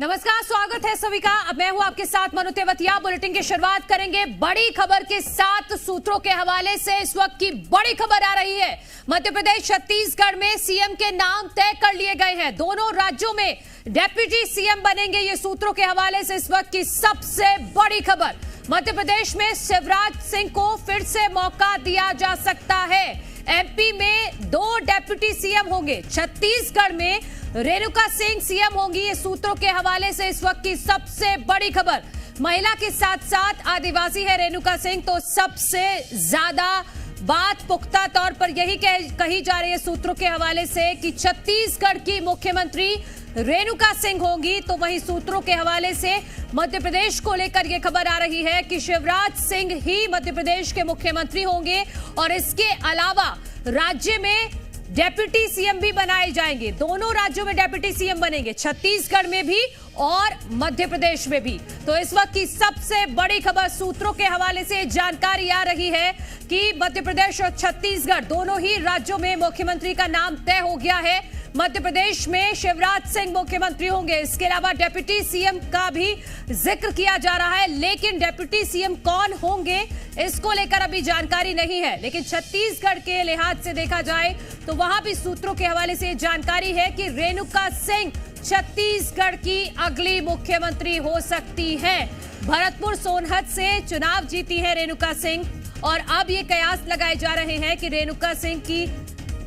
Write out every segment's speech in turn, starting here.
नमस्कार, स्वागत है सभी का। अब मैं हूं आपके साथ मनु तेवतिया। बुलेटिन की शुरुआत करेंगे बड़ी खबर के 7 सूत्रों के हवाले से। इस वक्त की बड़ी खबर आ रही है, मध्य प्रदेश छत्तीसगढ़ में सीएम के नाम तय कर लिए गए हैं। दोनों राज्यों में डेप्यूटी सीएम बनेंगे। ये सूत्रों के हवाले से इस वक्त की सबसे बड़ी खबर। मध्य प्रदेश में शिवराज सिंह को फिर से मौका दिया जा सकता है। एमपी में 2 डेप्यूटी सीएम होंगे। छत्तीसगढ़ में रेणुका सिंह सीएम होंगी। ये सूत्रों के हवाले से इस वक्त की सबसे बड़ी खबर। महिला के साथ साथ आदिवासी है रेणुका सिंह, तो सबसे ज्यादा बात पुख्ता तौर पर यही कही जा रही है सूत्रों के हवाले से कि छत्तीसगढ़ की मुख्यमंत्री रेणुका सिंह होंगी। तो वहीं सूत्रों के हवाले से मध्य प्रदेश को लेकर यह खबर आ रही है कि शिवराज सिंह ही मध्य प्रदेश के मुख्यमंत्री होंगे और इसके अलावा राज्य में डेप्यूटी सीएम भी बनाए जाएंगे। दोनों राज्यों में डेप्यूटी सीएम बनेंगे, छत्तीसगढ़ में भी और मध्य प्रदेश में भी। तो इस वक्त की सबसे बड़ी खबर सूत्रों के हवाले से जानकारी आ रही है कि मध्य प्रदेश और छत्तीसगढ़ दोनों ही राज्यों में मुख्यमंत्री का नाम तय हो गया है। मध्य प्रदेश में शिवराज सिंह मुख्यमंत्री होंगे। इसके अलावा डेप्यूटी सीएम का भी जिक्र किया जा रहा है, लेकिन डेप्यूटी सीएम कौन होंगे इसको लेकर अभी जानकारी नहीं है। लेकिन छत्तीसगढ़ के लिहाज से देखा जाए तो वहां भी सूत्रों के हवाले से जानकारी है कि रेणुका सिंह छत्तीसगढ़ की अगली मुख्यमंत्री हो सकती है। भरतपुर सोनहत से चुनाव जीती है रेणुका सिंह और अब ये कयास लगाए जा रहे हैं कि रेणुका सिंह की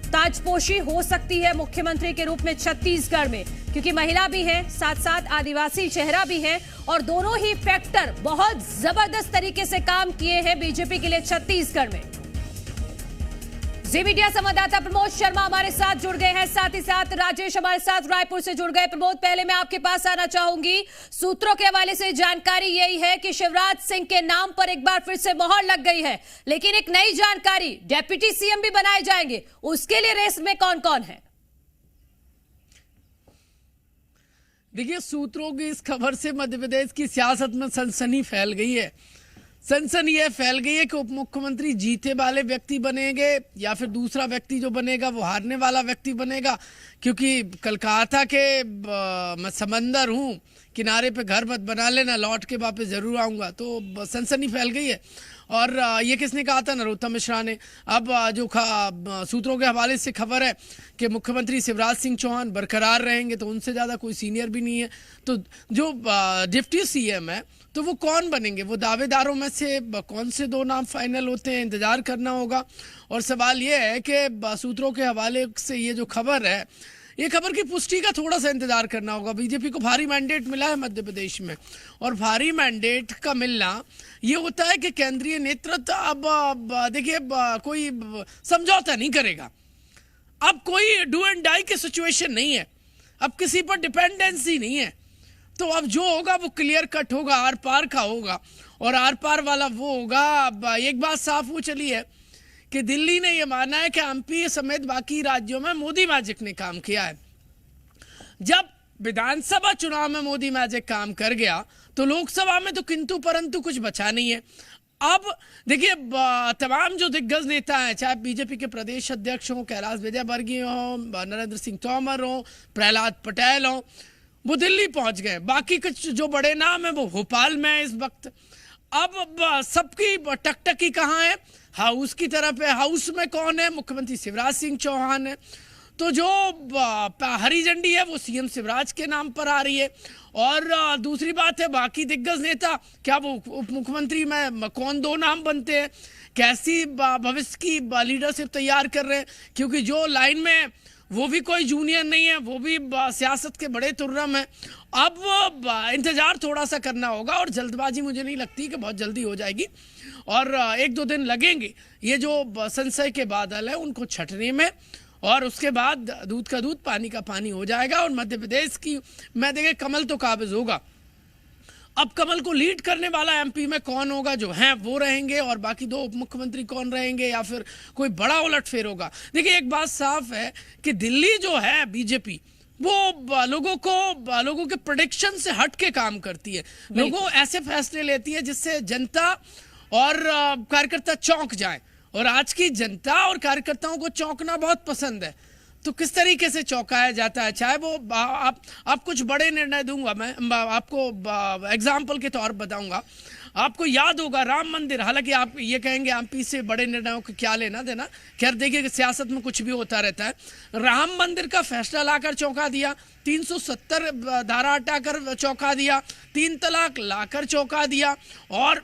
ताजपोशी हो सकती है मुख्यमंत्री के रूप में छत्तीसगढ़ में, क्योंकि महिला भी है, साथ साथ आदिवासी चेहरा भी है और दोनों ही फैक्टर बहुत जबरदस्त तरीके से काम किए हैं बीजेपी के लिए छत्तीसगढ़ में। जी मीडिया संवाददाता प्रमोद शर्मा हमारे साथ जुड़ गए हैं, साथ ही साथ राजेश हमारे साथ रायपुर से जुड़ गए। प्रमोद, पहले मैं आपके पास आना चाहूंगी। सूत्रों के हवाले से जानकारी यही है कि शिवराज सिंह के नाम पर एक बार फिर से मोहर लग गई है, लेकिन एक नई जानकारी, डेप्यूटी सीएम भी बनाए जाएंगे। उसके लिए रेस में कौन कौन है? देखिए, सूत्रों की इस खबर से मध्य प्रदेश की सियासत में सनसनी फैल गई है। सनसनी यह फैल गई है कि उप मुख्यमंत्री जीते वाले व्यक्ति बनेंगे या फिर दूसरा व्यक्ति जो बनेगा वो हारने वाला व्यक्ति बनेगा। क्योंकि कलकत्ता के मैं समंदर हूँ, किनारे पे घर मत बना लेना, लौट के वापस जरूर आऊँगा। तो सनसनी फैल गई है। और ये किसने कहा था? नरोत्तम मिश्रा ने। अब जो सूत्रों के हवाले से खबर है कि मुख्यमंत्री शिवराज सिंह चौहान बरकरार रहेंगे, तो उनसे ज़्यादा कोई सीनियर भी नहीं है। तो जो डिप्टी सीएम है तो वो कौन बनेंगे? वो दावेदारों में से कौन से 2 नाम फाइनल होते हैं, इंतजार करना होगा। और सवाल ये है कि सूत्रों के हवाले से ये जो खबर है, ये खबर की पुष्टि का थोड़ा सा इंतजार करना होगा। बीजेपी को भारी मैंडेट मिला है मध्य प्रदेश में, और भारी मैंडेट का मिलना ये होता है कि केंद्रीय नेतृत्व अब देखिए कोई समझौता नहीं करेगा। अब कोई डू एंड डाई की सिचुएशन नहीं है, अब किसी पर डिपेंडेंसी नहीं है। तो अब जो होगा वो क्लियर कट होगा, आर पार का होगा। और आर पार वाला वो होगा। अब एक बात साफ हो चली है कि दिल्ली ने यह माना है कि एमपी समेत बाकी राज्यों में मोदी मैजिक ने काम किया है। जब विधानसभा चुनाव में मोदी मैजिक काम कर गया तो लोकसभा में तो किंतु परंतु कुछ बचा नहीं है। अब देखिए, तमाम जो दिग्गज नेता हैं, चाहे बीजेपी के प्रदेश अध्यक्ष हों, कैलाश विजयवर्गीय हों, नरेंद्र सिंह तोमर हों, प्रहलाद पटेल हों, वो दिल्ली पहुंच गए। बाकी कुछ जो बड़े नाम हैं वो भोपाल में है इस वक्त। अब सबकी टकटकी कहाँ है? हाउस की तरफ है। हाउस में कौन है? मुख्यमंत्री शिवराज सिंह चौहान है। तो जो हरी झंडी है वो सीएम शिवराज के नाम पर आ रही है। और दूसरी बात है, बाकी दिग्गज नेता क्या वो उप मुख्यमंत्री में कौन 2 नाम बनते हैं? कैसी भविष्य की लीडरशिप तैयार कर रहे हैं? क्योंकि जो लाइन में वो भी कोई जूनियर नहीं है, वो भी सियासत के बड़े तुर्रम है। अब इंतजार थोड़ा सा करना होगा और जल्दबाजी मुझे नहीं लगती कि बहुत जल्दी हो जाएगी, और 1-2 दिन लगेंगे ये जो संशय के बादल है उनको छटने में। और उसके बाद दूध का दूध पानी का पानी हो जाएगा और मध्य प्रदेश की मैं देखे कमल तो काबिज होगा। अब कमल को लीड करने वाला एमपी में कौन होगा? जो हैं वो रहेंगे, और बाकी 2 उप मुख्यमंत्री कौन रहेंगे, या फिर कोई बड़ा उलटफेर होगा? देखिए, एक बात साफ है कि दिल्ली जो है बीजेपी वो लोगों के प्रेडिक्शन से हट के काम करती है। लोगों ऐसे फैसले लेती है जिससे जनता और कार्यकर्ता चौंक जाए, और आज की जनता और कार्यकर्ताओं को चौंकना बहुत पसंद है। तो किस तरीके से चौंकाया जाता है। चाहे वो आप कुछ बड़े निर्णय दूंगा, मैं आपको एग्जाम्पल के तौर बताऊंगा। आपको याद होगा राम मंदिर, हालांकि आप ये कहेंगे एमपी से बड़े निर्णयों को क्या लेना देना, खैर देखिए कि सियासत में कुछ भी होता रहता है। राम मंदिर का फैसला लाकर चौंका दिया, 370 धारा हटाकर चौंका दिया, 3 तलाक लाकर चौंका दिया, और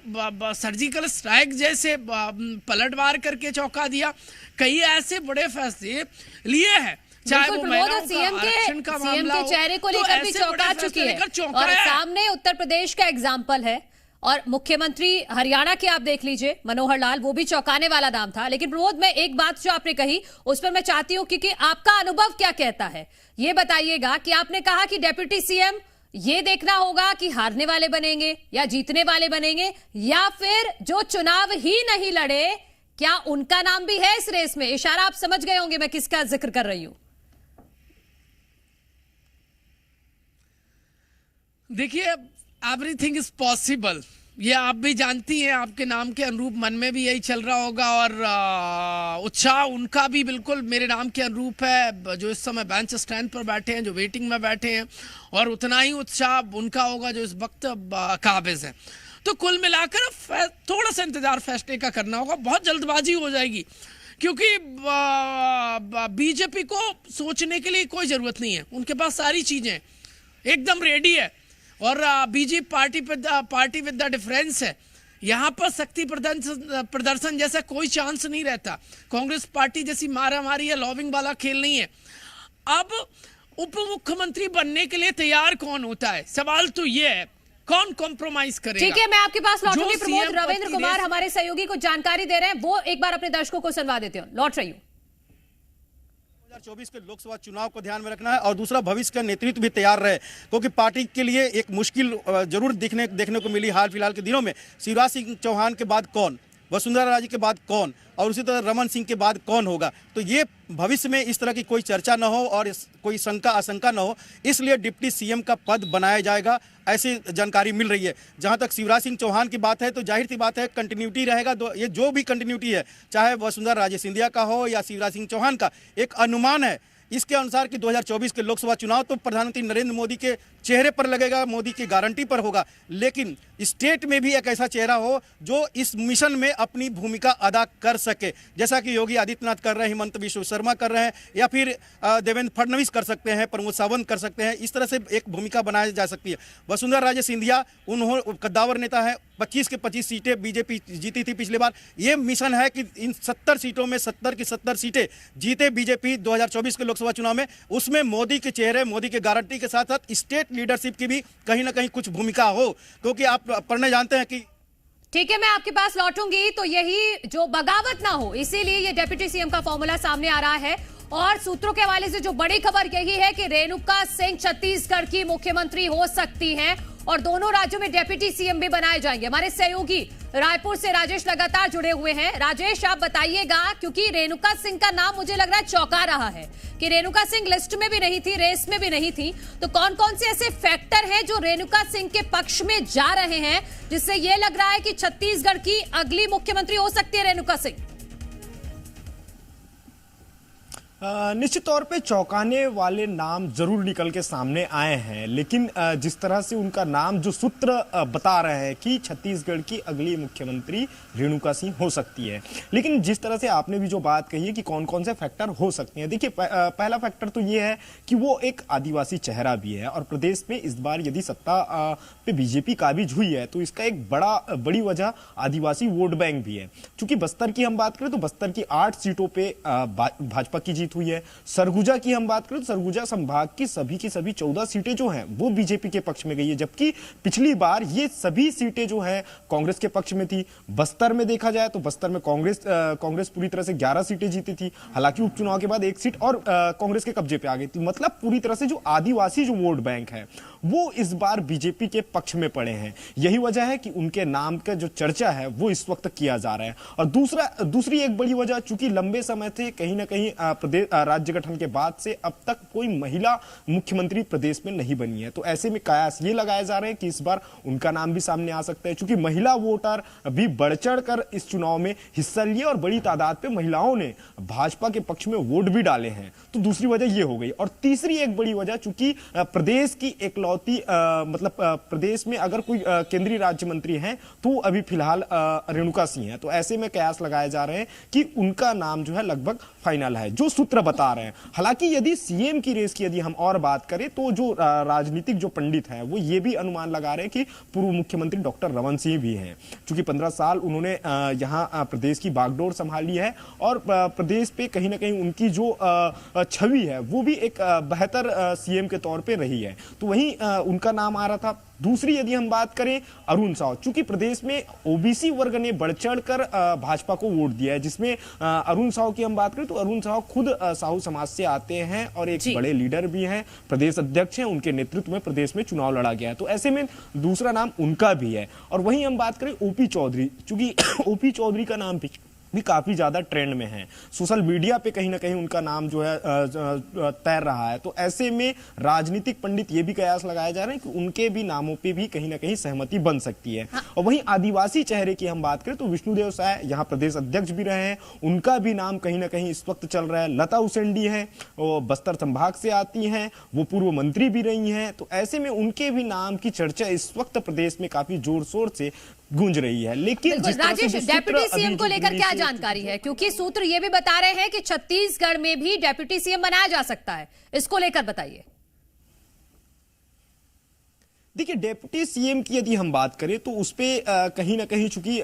सर्जिकल स्ट्राइक जैसे पलटवार करके चौंका दिया। कई ऐसे बड़े फैसले लिए हैं, चाहे वो सीएम के चेहरे को लेकर भी चौंका चुकी है, और सामने उत्तर प्रदेश का एग्जाम्पल है, और मुख्यमंत्री हरियाणा के आप देख लीजिए मनोहर लाल, वो भी चौंकाने वाला नाम था। लेकिन प्रमोद, मैं एक बात जो आपने कही उस पर मैं चाहती हूं, क्योंकि आपका अनुभव क्या कहता है ये बताइएगा कि आपने कहा कि डेप्यूटी सीएम ये देखना होगा कि हारने वाले बनेंगे या जीतने वाले बनेंगे, या फिर जो चुनाव ही नहीं लड़े क्या उनका नाम भी है इस रेस में। इशारा आप समझ गए होंगे मैं किसका जिक्र कर रही हूं। देखिए, एवरीथिंग इज पॉसिबल, ये आप भी जानती हैं, आपके नाम के अनुरूप मन में भी यही चल रहा होगा, और उत्साह उनका भी बिल्कुल मेरे नाम के अनुरूप है, जो इस समय बेंच स्टैंड पर बैठे हैं, जो वेटिंग में बैठे हैं, और उतना ही उत्साह उनका होगा जो इस वक्त काबिज है। तो कुल मिलाकर थोड़ा सा इंतजार फैसले का करना होगा, बहुत जल्दबाजी हो जाएगी, क्योंकि बीजेपी को सोचने के लिए कोई जरूरत नहीं है, उनके पास सारी चीजें एकदम रेडी है। और BJP party with the difference है, यहां पर शक्ति प्रदर्शन जैसा कोई चांस नहीं रहता। कांग्रेस पार्टी जैसी मारामारी या लॉबिंग वाला खेल नहीं है। अब उप मुख्यमंत्री बनने के लिए तैयार कौन होता है, सवाल तो ये है, कौन कॉम्प्रोमाइज करेगा। ठीक है, मैं आपके पास लौटूंगी। प्रमोद, रविंद्र कुमार हमारे सहयोगी को जानकारी दे रहे हैं, वो एक बार अपने दर्शकों को सुनवा देते हो। लौट रही हूं। 2024 के लोकसभा चुनाव को ध्यान में रखना है, और दूसरा भविष्य का नेतृत्व भी तैयार रहे, क्योंकि पार्टी के लिए एक मुश्किल जरूर देखने को मिली हाल फिलहाल के दिनों में। शिवराज सिंह चौहान के बाद कौन, वसुंधरा राजे के बाद कौन, और उसी तरह रमन सिंह के बाद कौन होगा। तो ये भविष्य में इस तरह की कोई चर्चा न हो और कोई शंका आशंका न हो, इसलिए डिप्टी सीएम का पद बनाया जाएगा, ऐसी जानकारी मिल रही है। जहां तक शिवराज सिंह चौहान की बात है तो जाहिर सी बात है कंटिन्यूटी रहेगा। ये जो भी कंटिन्यूटी है, चाहे वसुंधरा राजे सिंधिया का हो या शिवराज सिंह चौहान का, एक अनुमान है इसके अनुसार कि 2024 के लोकसभा चुनाव तो प्रधानमंत्री नरेंद्र मोदी के चेहरे पर लगेगा, मोदी की गारंटी पर होगा, लेकिन स्टेट में भी एक ऐसा चेहरा हो जो इस मिशन में अपनी भूमिका अदा कर सके, जैसा कि योगी आदित्यनाथ कर रहे हैं, हिमंत बिश्व शर्मा कर रहे हैं, या फिर देवेंद्र फडणवीस कर सकते हैं, प्रमोद सावंत कर सकते हैं। इस तरह से एक भूमिका बनाई जा सकती है। वसुंधरा राजे सिंधिया उन्होंने कद्दावर नेता है, 25 के 25 सीटें बीजेपी जीती थी पिछली बार। ये मिशन है कि इन 70 सीटों में 70 की 70 सीटें जीते बीजेपी 2024 के लोकसभा चुनाव में। उसमें मोदी के चेहरे, मोदी के गारंटी के साथ साथ स्टेट लीडरशिप की भी कहीं ना कहीं कुछ भूमिका हो, क्योंकि आप पढ़ने जानते हैं कि। ठीक है, मैं आपके पास लौटूंगी। तो यही जो बगावत ना हो, इसीलिए ये डेप्यूटी सीएम का फॉर्मूला सामने आ रहा है, और सूत्रों के हवाले से जो बड़ी खबर यही है कि रेणुका सिंह छत्तीसगढ़ की मुख्यमंत्री हो सकती हैं, और दोनों राज्यों में डेप्यूटी सीएम भी बनाए जाएंगे। हमारे सहयोगी रायपुर से राजेश लगातार जुड़े हुए हैं। राजेश, आप बताइएगा, क्योंकि रेणुका सिंह का नाम मुझे लग रहा है चौंका रहा है कि रेणुका सिंह लिस्ट में भी नहीं थी, रेस में भी नहीं थी, तो कौन कौन से ऐसे फैक्टर हैं जो रेणुका सिंह के पक्ष में जा रहे हैं, जिससे यह लग रहा है कि छत्तीसगढ़ की अगली मुख्यमंत्री हो सकती है रेणुका सिंह। निश्चित तौर पे चौंकाने वाले नाम जरूर निकल के सामने आए हैं, लेकिन जिस तरह से उनका नाम जो सूत्र बता रहे हैं कि छत्तीसगढ़ की अगली मुख्यमंत्री रेणुका सिंह हो सकती है, लेकिन जिस तरह से आपने भी जो बात कही है कि कौन कौन से फैक्टर हो सकते हैं, देखिए पहला फैक्टर तो ये है कि वो एक आदिवासी चेहरा भी है, और प्रदेश में इस बार यदि सत्ता पे बीजेपी काबिज हुई है तो इसका एक बड़ी वजह आदिवासी वोट बैंक भी है। चूंकि बस्तर की हम बात करें तो बस्तर की 8 सीटों पे भाजपा की जीत हुई है। सरगुजा की हम बात करें तो सरगुजा संभाग की सभी 14 सीटें जो हैं वो बीजेपी के पक्ष में गई है, जबकि पिछली बार ये सभी सीटें जो हैं कांग्रेस के पक्ष में थी। बस्तर में देखा जाए तो बस्तर में कांग्रेस पूरी तरह से 11 सीटें जीती थी, हालांकि उपचुनाव के बाद एक सीट और कांग्रेस के कब्जे पे आ गई थी। मतलब पूरी तरह से जो आदिवासी जो वोट बैंक है वो इस बार बीजेपी के पक्ष में पड़े हैं। यही वजह है कि उनके नाम का जो चर्चा है वो इस वक्त किया जा रहा है। और दूसरी एक बड़ी वजह, चूंकि लंबे समय से कहीं ना कहीं प्रदेश राज्य गठन के बाद से अब तक कोई महिला मुख्यमंत्री प्रदेश में नहीं बनी है, तो ऐसे में कयास ये लगाए जा रहे हैं कि इस बार उनका नाम भी सामने आ सकता है, क्योंकि महिला वोटर भी बढ़ चढ़ कर इस चुनाव में हिस्सा लिए और बड़ी तादाद पे महिलाओं ने भाजपा के पक्ष में वोट भी डाले हैं। तो दूसरी वजह ये हो गई। और तीसरी एक बड़ी वजह, चूंकि प्रदेश की एकलौती मतलब प्रदेश में अगर कोई केंद्रीय राज्य मंत्री हैं तो अभी फिलहाल रेणुका सिंह है, तो ऐसे में कयास लगाए जा रहे हैं कि उनका नाम जो है लगभग फाइनल है, जो सूत्र बता रहे हैं। हालांकि यदि सीएम की रेस की यदि हम और बात करें तो जो राजनीतिक जो पंडित हैं वो ये भी अनुमान लगा रहे हैं कि पूर्व मुख्यमंत्री डॉक्टर रमन सिंह भी हैं, क्योंकि 15 साल उन्होंने यहाँ प्रदेश की बागडोर संभाली है और प्रदेश पे कहीं ना कहीं उनकी जो छवि है वो भी एक बेहतर सीएम के तौर पे रही है, तो वहीं उनका नाम आ रहा था। दूसरी यदि हम बात करें अरुण साव, चूंकि प्रदेश में ओबीसी वर्ग ने बढ़ चढ़कर भाजपा को वोट दिया है, जिसमें अरुण साव की हम बात करें तो अरुण साव खुद साहू समाज से आते हैं और एक बड़े लीडर भी हैं, प्रदेश अध्यक्ष हैं, उनके नेतृत्व में प्रदेश में चुनाव लड़ा गया है, तो ऐसे में दूसरा नाम उनका भी है। और वहीं हम बात करें ओपी चौधरी, चूंकि ओपी चौधरी का नाम भी काफी ज्यादा ट्रेंड में है, सोशल मीडिया पे कहीं ना कहीं उनका नाम जो है तैर रहा है, तो ऐसे में राजनीतिक पंडित ये भी कयास लगाए जा रहे हैं कि उनके भी नामों पे भी कहीं ना कहीं सहमति बन सकती है। और वहीं आदिवासी चेहरे की हम बात करें तो विष्णुदेव साय यहाँ प्रदेश अध्यक्ष भी रहे हैं, उनका भी नाम कहीं ना कहीं इस वक्त चल रहा है। लता उसेंडी है, वो बस्तर संभाग से आती हैं, वो पूर्व मंत्री भी रही हैं, तो ऐसे में उनके भी नाम की चर्चा इस वक्त प्रदेश में काफी जोर शोर से गूंज रही है। लेकिन राजेश, डेप्यूटी सीएम को लेकर क्या जानकारी है, क्योंकि सूत्र ये भी बता रहे हैं कि छत्तीसगढ़ में भी डेप्यूटी सीएम बनाया जा सकता है, इसको लेकर बताइए। देखिए, डेप्यूटी सीएम की यदि हम बात करें तो उस पे कहीं ना कहीं चूंकि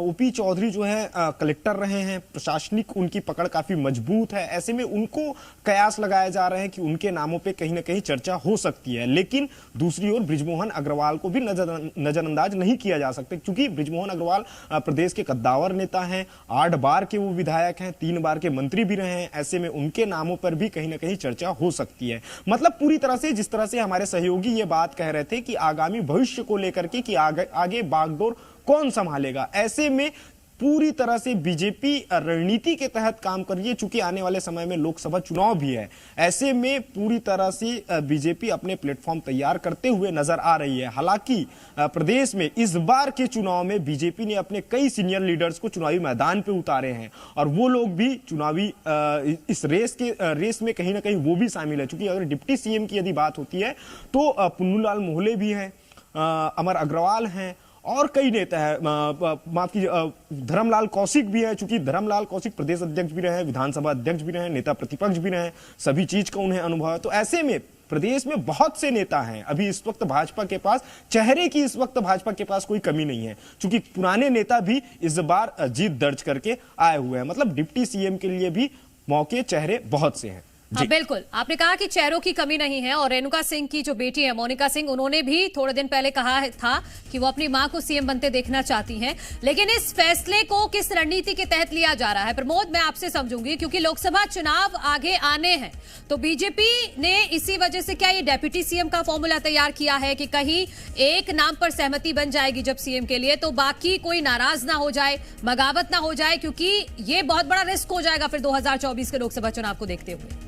ओपी चौधरी जो है कलेक्टर रहे हैं, प्रशासनिक उनकी पकड़ काफी मजबूत है, ऐसे में उनको कयास लगाए जा रहे हैं कि उनके नामों पे कहीं ना कहीं चर्चा हो सकती है। लेकिन दूसरी ओर बृजमोहन अग्रवाल को भी नजरअंदाज नहीं किया जा सकता, क्योंकि बृजमोहन अग्रवाल प्रदेश के कद्दावर नेता हैं, 8 बार के वो विधायक हैं, 3 बार के मंत्री भी रहे हैं, ऐसे में उनके नामों पर भी कहीं ना कहीं चर्चा हो सकती है। मतलब पूरी तरह से जिस तरह से हमारे सहयोगी ये बात कह रहे थे कि आगामी भविष्य को लेकर के कि आगे बागडोर कौन संभालेगा, ऐसे में पूरी तरह से बीजेपी रणनीति के तहत काम कर रही है, चूंकि आने वाले समय में लोकसभा चुनाव भी है, ऐसे में पूरी तरह से बीजेपी अपने प्लेटफॉर्म तैयार करते हुए नजर आ रही है। हालांकि प्रदेश में इस बार के चुनाव में बीजेपी ने अपने कई सीनियर लीडर्स को चुनावी मैदान पे उतारे हैं और वो लोग भी चुनावी इस रेस में कहीं ना कहीं वो भी शामिल है। चूंकि अगर डिप्टी सीएम की यदि बात होती है तो पुन्नूलाल मोहले भी हैं, अमर अग्रवाल हैं और कई नेता है, माफ कीजिए धर्मलाल कौशिक भी है, चूंकि धर्मलाल कौशिक प्रदेश अध्यक्ष भी रहे, विधानसभा अध्यक्ष भी रहे, नेता प्रतिपक्ष भी रहे, सभी चीज का उन्हें अनुभव है। तो ऐसे में प्रदेश में बहुत से नेता हैं अभी इस वक्त भाजपा के पास, चेहरे की इस वक्त भाजपा के पास कोई कमी नहीं है, क्योंकि पुराने नेता भी इस बार जीत दर्ज करके आए हुए हैं। मतलब डिप्टी सीएम के लिए भी मौके, चेहरे बहुत से हैं। हाँ बिल्कुल, आपने कहा कि चेहरों की कमी नहीं है और रेणुका सिंह की जो बेटी है मोनिका सिंह, उन्होंने भी थोड़े दिन पहले कहा था कि वो अपनी मां को सीएम बनते देखना चाहती हैं। लेकिन इस फैसले को किस रणनीति के तहत लिया जा रहा है प्रमोद, मैं आपसे समझूंगी, क्योंकि लोकसभा चुनाव आगे आने हैं, तो बीजेपी ने इसी वजह से क्या ये डेप्यूटी सीएम का फॉर्मूला तैयार किया है कि कहीं एक नाम पर सहमति बन जाएगी जब सीएम के लिए तो बाकी कोई नाराज ना हो जाए, बगावत ना हो जाए, क्योंकि ये बहुत बड़ा रिस्क हो जाएगा फिर 2024 के लोकसभा चुनाव को देखते हुए।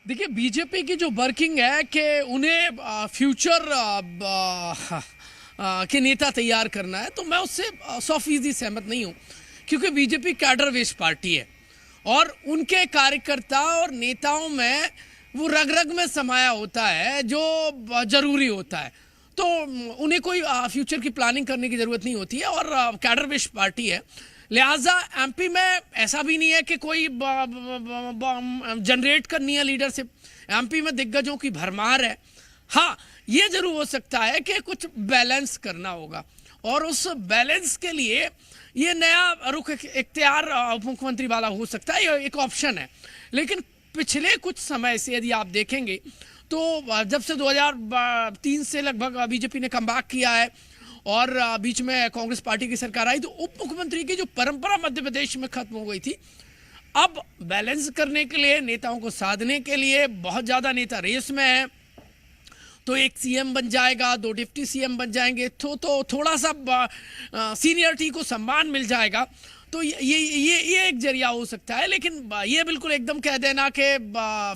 देखिए, बीजेपी की जो वर्किंग है कि उन्हें फ्यूचर के नेता तैयार करना है, तो मैं उससे 100% सहमत नहीं हूं, क्योंकि बीजेपी कैडर बेस्ड पार्टी है और उनके कार्यकर्ता और नेताओं में वो रग रग में समाया होता है जो जरूरी होता है, तो उन्हें कोई फ्यूचर की प्लानिंग करने की जरूरत नहीं होती है और कैडर बेस्ड पार्टी है। लिहाजा एमपी में ऐसा भी नहीं है कि कोई जनरेट करनी है लीडरशिप, एमपी में दिग्गजों की भरमार है। हाँ, ये जरूर हो सकता है कि कुछ बैलेंस करना होगा और उस बैलेंस के लिए ये नया रुख इख्तियार उप मुख्यमंत्री वाला हो सकता है, ये एक ऑप्शन है। लेकिन पिछले कुछ समय से यदि आप देखेंगे तो जब से 2003 से लगभग बीजेपी ने कमबैक किया है और बीच में कांग्रेस पार्टी की सरकार आई, तो उप मुख्यमंत्री की जो परंपरा मध्य प्रदेश में खत्म हो गई थी, अब बैलेंस करने के लिए, नेताओं को साधने के लिए, बहुत ज्यादा नेता रेस में है, तो एक सीएम बन जाएगा, 2 डिप्टी सीएम बन जाएंगे, तो थोड़ा सा सीनियरिटी को सम्मान मिल जाएगा, तो ये एक जरिया हो सकता है। लेकिन ये बिल्कुल एकदम कह देना कि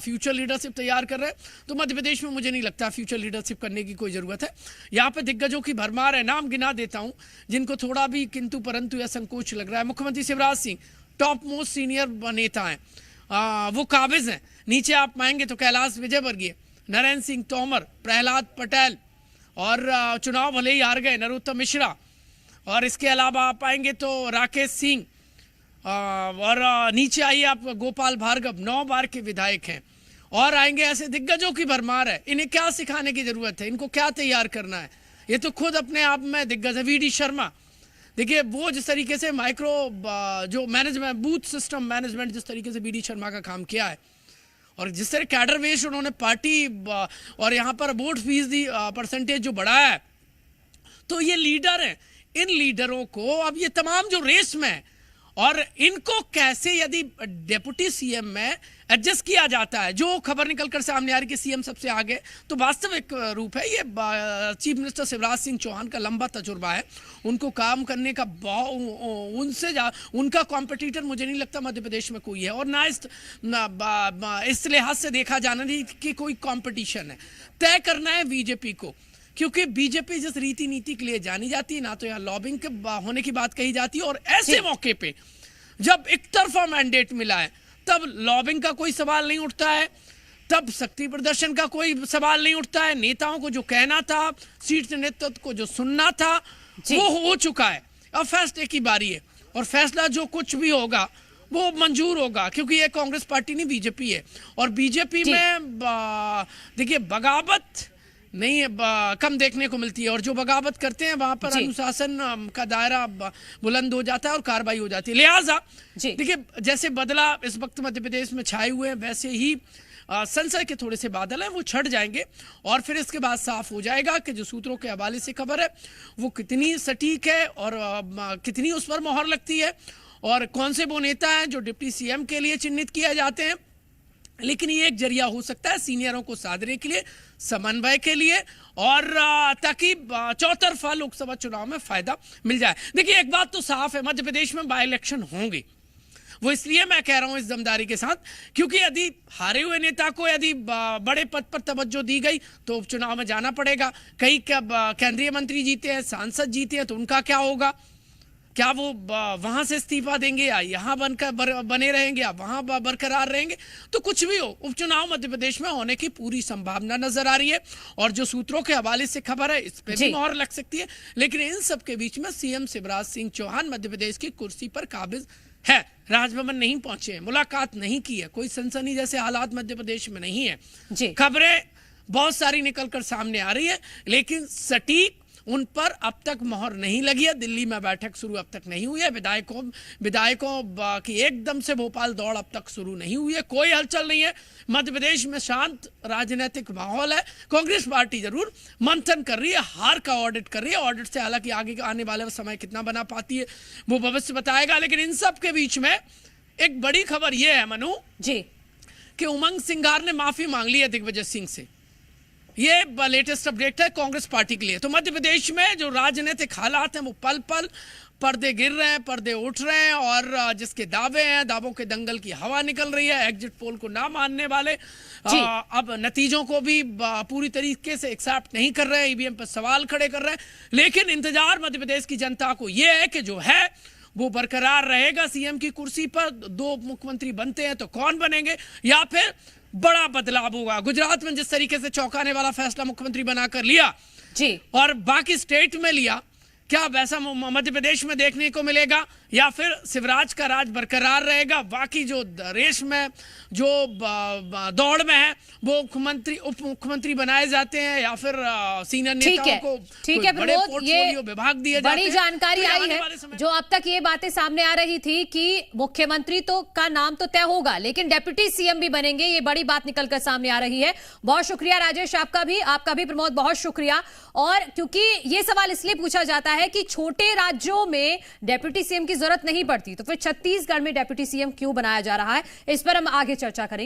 फ्यूचर लीडरशिप तैयार कर रहे हैं, तो मध्य प्रदेश में मुझे नहीं लगता फ्यूचर लीडरशिप करने की कोई ज़रूरत है। यहाँ पे दिग्गजों की भरमार है, नाम गिना देता हूँ जिनको थोड़ा भी किंतु परंतु या संकोच लग रहा है। मुख्यमंत्री Shivraj Singh top most senior नेता हैं, वो काबिज हैं। नीचे आप पाएंगे तो कैलाश विजयवर्गीय, नरेंद्र सिंह तोमर, प्रहलाद पटेल, और चुनाव भले ही हार गए नरोत्तम मिश्रा, और इसके अलावा आप पाएंगे तो राकेश सिंह, और नीचे आइए आप गोपाल भार्गव, 9 बार के विधायक हैं, और आएंगे ऐसे दिग्गजों की भरमार है। इन्हें क्या सिखाने की जरूरत है, इनको क्या तैयार करना है, ये तो खुद अपने आप में दिग्गज है। वीडी शर्मा, देखिए वो जिस तरीके से माइक्रो जो मैनेजमेंट, बूथ सिस्टम मैनेजमेंट, जिस तरीके से वीडी शर्मा का काम किया है, और जिस तरह कैडर वेस्ट उन्होंने पार्टी और यहाँ पर वोट फीस दी परसेंटेज जो बढ़ाया है, तो ये लीडर हैं। इन लीडरों को अब ये तमाम जो रेस में है, और इनको कैसे यदि डेप्यूटी सीएम में एडजस्ट किया जाता है, जो खबर निकलकर सामने आ रही कि सीएम सबसे आगे, तो वास्तविक रूप है ये चीफ मिनिस्टर शिवराज सिंह चौहान का लंबा तजुर्बा है, उनको काम करने का उनका कॉम्पिटिटर मुझे नहीं लगता मध्य प्रदेश में कोई है, और ना इस लिहाज से देखा जाना नहीं कि कोई कॉम्पिटिशन है। तय करना है बीजेपी को, क्योंकि बीजेपी जिस रीति नीति के लिए जानी जाती है, ना तो यहाँ लॉबिंग के होने की बात कही जाती है, और ऐसे मौके पे जब एक तरफा मैंडेट मिला है तब लॉबिंग का कोई सवाल नहीं उठता है, तब शक्ति प्रदर्शन का कोई सवाल नहीं उठता है। नेताओं को जो कहना था, शीर्ष नेतृत्व को जो सुनना था, वो हो चुका है। अब फैसले की बारी है, और फैसला जो कुछ भी होगा वो मंजूर होगा, क्योंकि ये कांग्रेस पार्टी नहीं बीजेपी है, और बीजेपी में देखिए बगावत नहीं कम देखने को मिलती है, और जो बगावत करते हैं वहां पर अनुशासन का दायरा बुलंद हो जाता है और कार्रवाई हो जाती है। लिहाजा देखिए जैसे बदला इस वक्त मध्य प्रदेश में छाए हुए हैं, वैसे ही संशय के थोड़े से बादल हैं, वो छट जाएंगे, और फिर इसके बाद साफ हो जाएगा कि जो सूत्रों के हवाले से खबर है वो कितनी सटीक है, और कितनी उस पर मोहर लगती है, और कौन से वो नेता हैं जो डिप्टी सीएम के लिए चिन्हित किए जाते हैं। लेकिन ये एक जरिया हो सकता है सीनियरों को साधने के लिए, समन्वय के लिए, और ताकि चौतरफा लोकसभा चुनाव में फायदा मिल जाए। देखिए एक बात तो साफ है, मध्य प्रदेश में बाय इलेक्शन होंगे, वो इसलिए मैं कह रहा हूं इस दमदारी के साथ, क्योंकि यदि हारे हुए नेता को यदि बड़े पद पर तवज्जो दी गई तो चुनाव में जाना पड़ेगा। कई केंद्रीय मंत्री जीते हैं, सांसद जीते हैं, तो उनका क्या होगा? क्या वो वहां से इस्तीफा देंगे, या यहाँ बने रहेंगे, या वहां बरकरार रहेंगे? तो कुछ भी हो, उपचुनाव मध्य प्रदेश में होने की पूरी संभावना नजर आ रही है, और जो सूत्रों के हवाले से खबर है इस पे भी मोहर लग सकती है। लेकिन इन सब के बीच में सीएम शिवराज सिंह चौहान मध्य प्रदेश की कुर्सी पर काबिज है। राजभवन नहीं पहुंचे हैं, मुलाकात नहीं की है, कोई सनसनी जैसे हालात मध्य प्रदेश में नहीं है। खबरें बहुत सारी निकलकर सामने आ रही है, लेकिन सटीक उन पर अब तक मोहर नहीं लगी है। दिल्ली में बैठक शुरू अब तक नहीं हुई है, विधायकों की एकदम से भोपाल दौड़ अब तक शुरू नहीं हुई है, कोई हलचल नहीं है। मध्य प्रदेश में शांत राजनीतिक माहौल है। कांग्रेस पार्टी जरूर मंथन कर रही है, हार का ऑडिट कर रही है, ऑडिट से हालांकि आगे आने वाले समय कितना बना पाती है वो भविष्य बताएगा। लेकिन इन सब के बीच में एक बड़ी खबर यह है मनु जी कि उमंग सिंघार ने माफी मांग ली है दिग्विजय सिंह से। ये लेटेस्ट अपडेट है कांग्रेस पार्टी के लिए। तो मध्य प्रदेश में जो राजनीतिक हालात हैं वो पल पल पर्दे गिर रहे हैं, पर्दे उठ रहे हैं, और जिसके दावे हैं, दावों के दंगल की हवा निकल रही है। एग्जिट पोल को ना मानने वाले अब नतीजों को भी पूरी तरीके से एक्सेप्ट नहीं कर रहे हैं, ईवीएम पर सवाल खड़े कर रहे हैं। लेकिन इंतजार मध्य प्रदेश की जनता को यह है कि जो है वो बरकरार रहेगा सीएम की कुर्सी पर। 2 मुख्यमंत्री बनते हैं तो कौन बनेंगे, या फिर बड़ा बदलाव होगा। गुजरात में जिस तरीके से चौंकाने वाला फैसला मुख्यमंत्री बनाकर लिया जी, और बाकी स्टेट में लिया, क्या वैसा मध्य प्रदेश में देखने को मिलेगा, या फिर शिवराज का राज बरकरार रहेगा? बाकी जो रेस में जो दौड़ में है वो मुख्यमंत्री उप मुख्यमंत्री बनाए जाते हैं, या फिर सीनियर नेताओं को बड़े पोर्टफोलियो विभाग दिए जाते हैं। बड़ी जानकारी आई है। जो अब तक ये बातें सामने आ रही थी कि मुख्यमंत्री तो का नाम तो तय होगा, लेकिन डेप्यूटी सीएम भी बनेंगे, ये बड़ी बात निकलकर सामने आ रही है। बहुत शुक्रिया राजेश, आपका भी प्रमोद, बहुत शुक्रिया। और क्योंकि ये सवाल इसलिए पूछा जाता है कि छोटे राज्यों में डेप्यूटी सीएम की जरूरत नहीं पड़ती, तो फिर छत्तीसगढ़ में डेप्यूटी सीएम क्यों बनाया जा रहा है, इस पर हम आगे चर्चा करेंगे।